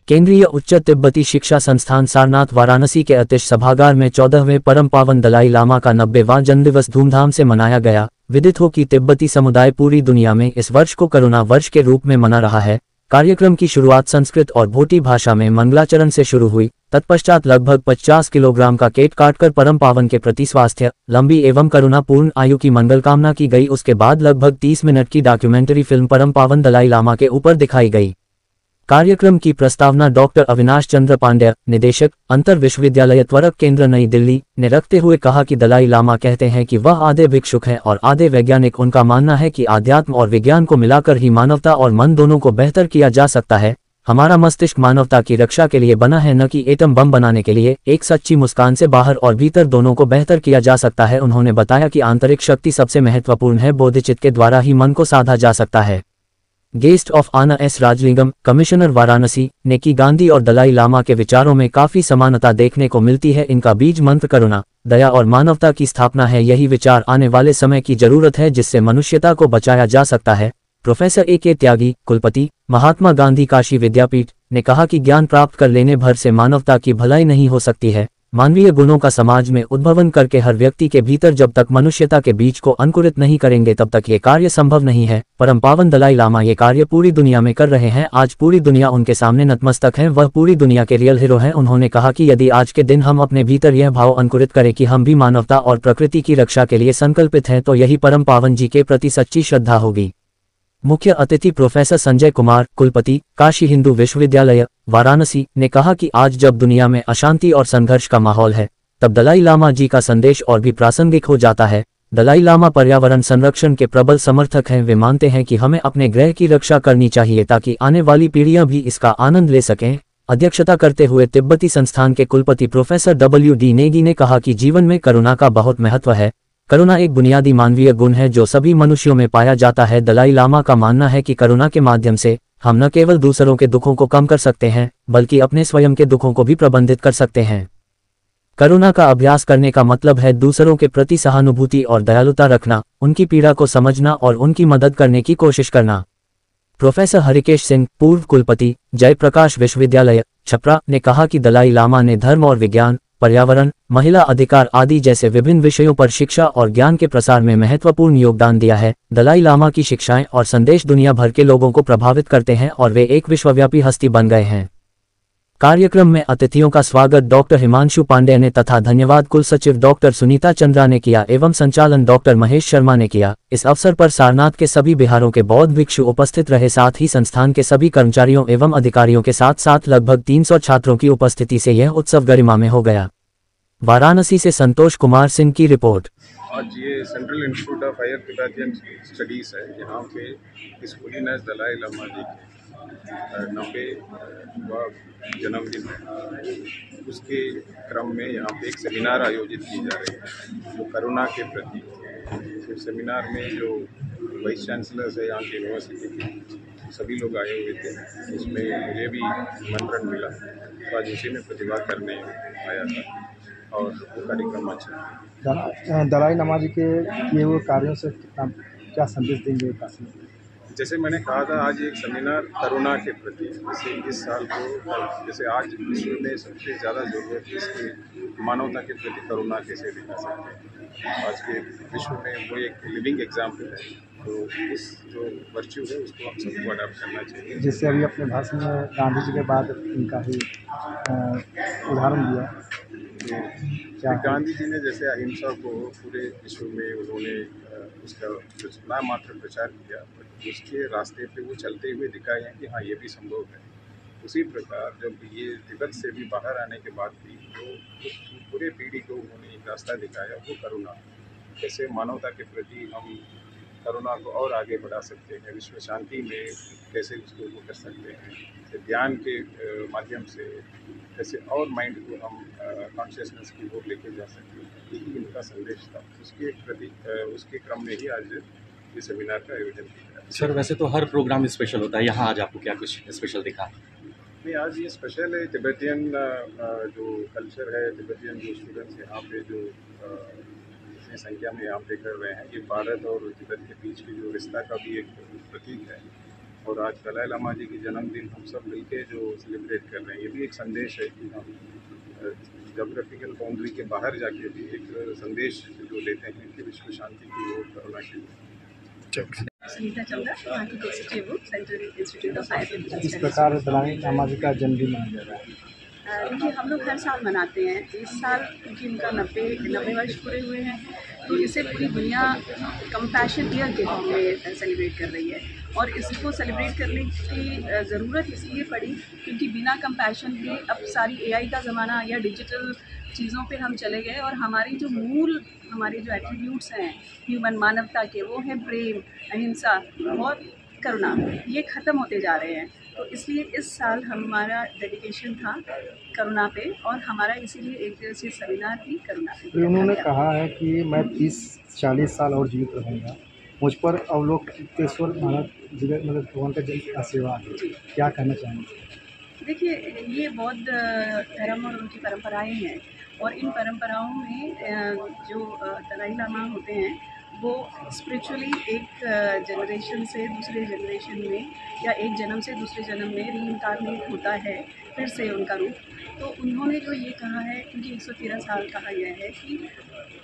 केंद्रीय उच्च तिब्बती शिक्षा संस्थान सारनाथ वाराणसी के अतिश सभागार में 14वें परम पावन दलाई लामा का 90वां जन्मदिवस धूमधाम से मनाया गया। विदित हो कि तिब्बती समुदाय पूरी दुनिया में इस वर्ष को करुणा वर्ष के रूप में मना रहा है। कार्यक्रम की शुरुआत संस्कृत और भोटी भाषा में मंगलाचरण से शुरू हुई। तत्पश्चात लगभग 50 किलोग्राम का केक काटकर परम पावन के प्रति स्वास्थ्य, लंबी एवं करुणापूर्ण आयु की मंगल कामना की गई। उसके बाद लगभग 30 मिनट की डॉक्यूमेंट्री फिल्म परम पावन दलाई लामा के ऊपर दिखाई गई। कार्यक्रम की प्रस्तावना डॉक्टर अविनाश चंद्र पांड्या, निदेशक, अंतर विश्वविद्यालय त्वरक केंद्र नई दिल्ली, ने रखते हुए कहा कि दलाई लामा कहते हैं कि वह आधे भिक्षुक हैं और आधे वैज्ञानिक। उनका मानना है कि आध्यात्म और विज्ञान को मिलाकर ही मानवता और मन दोनों को बेहतर किया जा सकता है। हमारा मस्तिष्क मानवता की रक्षा के लिए बना है, न कि एटम बम बनाने के लिए। एक सच्ची मुस्कान से बाहर और भीतर दोनों को बेहतर किया जा सकता है। उन्होंने बताया कि आंतरिक शक्ति सबसे महत्वपूर्ण है, बोधिचित्त के द्वारा ही मन को साधा जा सकता है। Guest of honour S Rajalingam, commissioner Varanasi, ने कि गांधी और दलाई लामा के विचारों में काफी समानता देखने को मिलती है। इनका बीज मंत्र करुणा, दया और मानवता की स्थापना है। यही विचार आने वाले समय की जरूरत है जिससे मनुष्यता को बचाया जा सकता है। Professor A.K. त्यागी, कुलपति, महात्मा गांधी काशी विद्यापीठ, ने कहा कि ज्ञान प्राप्त कर लेने भर से मानवता की भलाई नहीं हो सकती है। मानवीय गुणों का समाज में उद्भवन करके हर व्यक्ति के भीतर जब तक मनुष्यता के बीज को अंकुरित नहीं करेंगे तब तक ये कार्य संभव नहीं है। परम पावन दलाई लामा ये कार्य पूरी दुनिया में कर रहे हैं। आज पूरी दुनिया उनके सामने नतमस्तक है। वह पूरी दुनिया के रियल हीरो हैं। उन्होंने कहा कि यदि आज के दिन हम अपने भीतर यह भाव अंकुरित करें कि हम भी मानवता और प्रकृति की रक्षा के लिए संकल्पित हैं तो यही परम पावन जी के प्रति सच्ची श्रद्धा होगी। मुख्य अतिथि प्रोफेसर संजय कुमार, कुलपति, काशी हिंदू विश्वविद्यालय, वाराणसी, ने कहा कि आज जब दुनिया में अशांति और संघर्ष का माहौल है तब दलाई लामा जी का संदेश और भी प्रासंगिक हो जाता है। दलाई लामा पर्यावरण संरक्षण के प्रबल समर्थक हैं। वे मानते हैं कि हमें अपने ग्रह की रक्षा करनी चाहिए ताकि आने वाली पीढ़ियां भी इसका आनंद ले सकें। अध्यक्षता करते हुए तिब्बती संस्थान के कुलपति प्रोफेसर W.D. नेगी ने कहा कि जीवन में करुणा का बहुत महत्व है। करुणा एक बुनियादी मानवीय गुण है जो सभी मनुष्यों में पाया जाता है। दलाई लामा का मानना है कि करुणा के माध्यम से हम न केवल दूसरों के दुखों को कम कर सकते हैं बल्कि अपने स्वयं के दुखों को भी प्रबंधित कर सकते हैं। करुणा का अभ्यास करने का मतलब है दूसरों के प्रति सहानुभूति और दयालुता रखना, उनकी पीड़ा को समझना और उनकी मदद करने की कोशिश करना। प्रोफेसर हरिकेश सिंह, पूर्व कुलपति, जयप्रकाश विश्वविद्यालय, छपरा, ने कहा कि दलाई लामा ने धर्म और विज्ञान, पर्यावरण, महिला अधिकार आदि जैसे विभिन्न विषयों पर शिक्षा और ज्ञान के प्रसार में महत्वपूर्ण योगदान दिया है। दलाई लामा की शिक्षाएं और संदेश दुनिया भर के लोगों को प्रभावित करते हैं और वे एक विश्वव्यापी हस्ती बन गए हैं। कार्यक्रम में अतिथियों का स्वागत डॉक्टर हिमांशु पांडे ने तथा धन्यवाद कुल सचिव डॉक्टर सुनीता चंद्रा ने किया एवं संचालन डॉक्टर महेश शर्मा ने किया। इस अवसर पर सारनाथ के सभी बिहारों के बौद्ध भिक्षु उपस्थित रहे। साथ ही संस्थान के सभी कर्मचारियों एवं अधिकारियों के साथ साथ लगभग 300 छात्रों की उपस्थिति से यह उत्सव गरिमा में हो गया। वाराणसी से संतोष कुमार सिंह की रिपोर्ट। आज ये central institute of higher Tibetan studies है। यहाँ पे इस होलीनेस दलाई लामा जी के 90वां जन्मदिन है। उसके क्रम में यहाँ पे एक सेमिनार आयोजित की जा रही है जो करुणा के प्रति। तो सेमिनार में जो वाइस चांसलर्स है यहाँ की यूनिवर्सिटी के सभी लोग आए हुए थे। उसमें मुझे भी आमंत्रण मिला तो आज उसी में प्रतिभाग करने आया था और वो कार्यक्रम अच्छा। दलाई लामा जी के किए हुए कार्यों से कितना क्या संदेश देंगे काशी? जैसे मैंने कहा था, आज एक सेमिनार करुणा के प्रति, जैसे इस साल को, जैसे आज विश्व में सबसे ज़्यादा ज़रूरत है इसकी मानवता के प्रति करुणा कैसे दिखा सकते हैं। आज के विश्व में वो एक लिविंग एग्जाम्पल है। तो इस जो वर्च्यू है उसको हम सबको अडॉप्ट करना चाहिए। जैसे अभी अपने भाषण में गांधी जी के बाद इनका ही उदाहरण दिया, तो गांधी जी ने जैसे अहिंसा को पूरे विश्व में उन्होंने उसका ना मात्र प्रचार किया, उसके रास्ते पे वो चलते हुए दिखाए हैं कि हाँ ये भी संभव है। उसी प्रकार जब ये तिब्बत से भी बाहर आने के बाद भी तो उस पूरे पीढ़ी को उन्होंने एक रास्ता दिखाया, वो करुणा। कैसे मानवता के प्रति हम करुणा को और आगे बढ़ा सकते हैं, विश्व शांति में कैसे उसको वो कर सकते हैं, ध्यान के माध्यम से कैसे और माइंड को हम कॉन्शियसनेस की ओर लेके जा सकते हैं। यही इनका संदेश था। उसके प्रति उसके क्रम में ही आज ये सेमिनार का आयोजन किया। सर वैसे तो हर प्रोग्राम स्पेशल होता है, यहाँ आज आपको क्या कुछ स्पेशल दिखा? नहीं, आज ये स्पेशल है। तिब्बतियन जो कल्चर है, तिब्बतियन जो स्टूडेंट्स यहाँ पे जो इतनी संख्या में यहाँ पे कर रहे हैं, ये भारत और तिब्बत के बीच की जो रिश्ता का भी एक प्रतीक है। और आज दलाई लामा जी की जन्मदिन हम सब मिलके जो सेलिब्रेट कर रहे हैं, ये भी एक संदेश है कि हम जोग्राफिकल बाउंड्री के बाहर जाके भी एक संदेश जो देते हैं कि विश्व शांति की ओर, करुणा की ओर। सुनीता चंद्रा, यहाँ की एग्जीक्यूटिव हूँ, central institute of science and इस प्रकार दलाई लामा जी का जन्मदिन मनाया जा रहा है। देखिए, हम लोग हर साल मनाते हैं। इस साल क्योंकि उनका 90 वर्ष पूरे हुए हैं, तो इसे पूरी दुनिया कंपैशन ईयर के फॉर्म में सेलिब्रेट कर रही है। और इसको सेलिब्रेट करने की ज़रूरत इसलिए पड़ी क्योंकि बिना कंपैशन के अब सारी AI का ज़माना या डिजिटल चीज़ों पे हम चले गए और हमारी जो हमारे जो एट्रीब्यूट्स हैं ह्यूमन मानवता के, वो है प्रेम, अहिंसा और करुणा, ये ख़त्म होते जा रहे हैं। तो इसलिए इस साल हमारा डेडिकेशन था करुणा पे और हमारा इसीलिए एक दिवसीय सेमिनार भी करुणा पे। तो उन्होंने कहा है कि मैं 30-40 साल और जीवित रहूँगा, मुझ पर अवलोकेश्वर महाराज मतलब भगवान का आशीर्वाद है, क्या कहना चाहेंगे? देखिए, ये बौद्ध धर्म और उनकी परंपराएं हैं और इन परंपराओं में जो दलाई लामा होते हैं वो स्पिरिचुअली एक जनरेशन से दूसरे जनरेशन में या एक जन्म से दूसरे जन्म में रीइंकारनेट होता है, फिर से उनका रूप। तो उन्होंने जो ये कहा है, क्योंकि 113 साल कहा गया है कि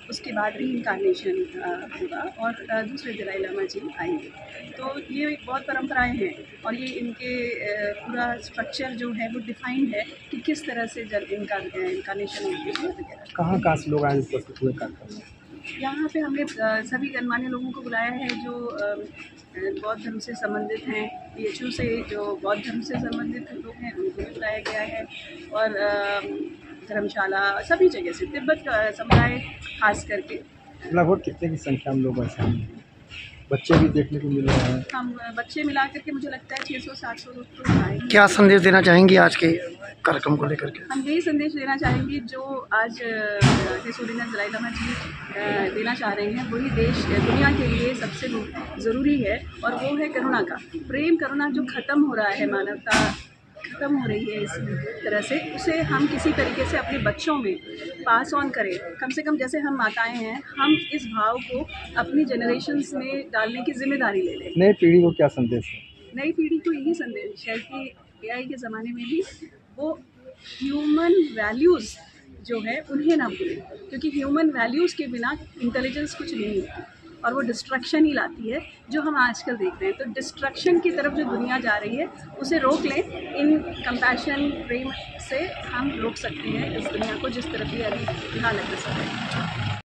उसके बाद रीइंकारनेशन होगा और दूसरे दलाई लामा जी आएंगे। तो ये एक बहुत परंपराएं हैं और ये इनके पूरा स्ट्रक्चर जो है वो डिफाइंड है कि किस तरह से इनकारनेशन होती है वगैरह। कहाँ से लोग आए उपस्थित हुए कार्यक्रम में? यहाँ पे हमने सभी गणमान्य लोगों को बुलाया है जो बौद्ध धर्म से संबंधित हैं। BHU से जो बौद्ध धर्म से संबंधित लोग हैं उनको भी बुलाया गया है और धर्मशाला सभी जगह से तिब्बत का समुदाय खास करके। लगभग कितने की संख्या में लोग ऐसे हैं? बच्चे भी देखने को मिल रहे हैं। हम बच्चे मिला करके मुझे लगता है 600-700 लोग तो आएंगे। क्या संदेश देना चाहेंगी आज के कार्यक्रम को लेकर के? हम यही संदेश देना चाहेंगे जो आज हिज होलीनेस दलाई लामा जी देना चाह रहे हैं, वही दुनिया के लिए सबसे ज़रूरी है और वो है करुणा का। प्रेम करुणा जो ख़त्म हो रहा है, मानवता ख़त्म हो रही है इस तरह से, उसे हम किसी तरीके से अपने बच्चों में पास ऑन करें। कम से कम जैसे हम माताएं हैं, हम इस भाव को अपनी जनरेशन्स में डालने की जिम्मेदारी ले लें। नई पीढ़ी को क्या संदेश है? नई पीढ़ी को यही संदेश है कि AI के ज़माने में भी वो ह्यूमन वैल्यूज़ जो है उन्हें ना भूलें, क्योंकि ह्यूमन वैल्यूज़ के बिना इंटेलिजेंस कुछ नहीं है और वो डिस्ट्रक्शन ही लाती है जो हम आजकल देख रहे हैं। तो डिस्ट्रक्शन की तरफ जो दुनिया जा रही है उसे रोक लें। इन कंपैशन प्रेम से हम रोक सकते हैं इस दुनिया को जिस तरफ भी अभी फिलहाल अग्रसर है।